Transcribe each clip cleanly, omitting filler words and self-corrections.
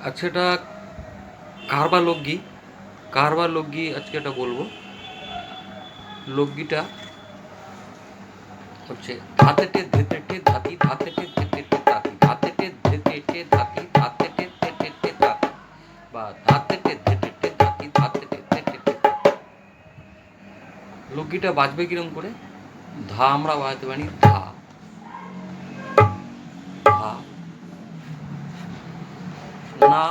আচ্ছা, এটা কারবা লোকগী। কারবা লোকগী আজকে এটা বলবো। লোকগীটা হচ্ছে ধাতেটে ধেতেটে ধাতি ধাতেটে ধেতেটে তাতি ধাতেটে ধেতেটে ধাতি ধাতেটে ধেতেটে তাতি বা ধাতেটে ধেতেটে ধাতি ধাতেটে ধেতেটে তাতি। লোকগীটা বাজবে কিরম করে? ধা আমরা বাজাতে পারি ধা ধা, না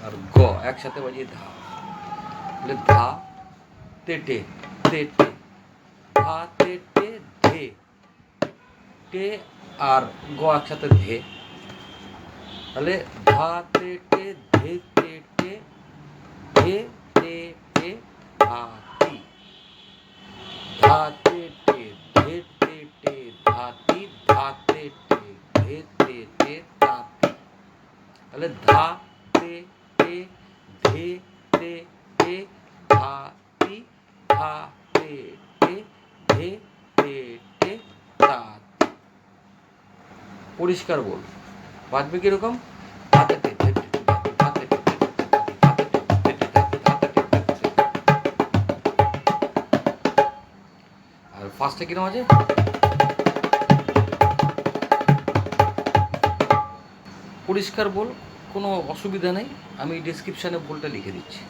আর গ একসাথে বাজিয়ে ধা, তাহলে ধা তেটে তেটে ধা তেটে ধে, টে আর গ একসাথে ধে, তাহলে ধা তেটে ধে তেটে ধে তেটে ধাতি ধা তেটে ধে তেটে ধাতি ধা তেটে ধে তেটে তাতি, তাহলে ধা তে টে ধে তে টে ধাতি ধা তে টে ধে তে টে তাতি। পরিষ্কার বল, বাজবে কিরকম? ধাতেটে ধেটেটে ধাতি ধাতেটে ধেটেটে ধাতি ধাতেটে ধেটেটে ধাতি ধাতেটে ধেটেটে। আর ফার্স্টে কিরকম আছে? পরিষ্কার বল, কোনো অসুবিধা নেই, আমি ডেসক্রিপশানে বলটা লিখে দিচ্ছি।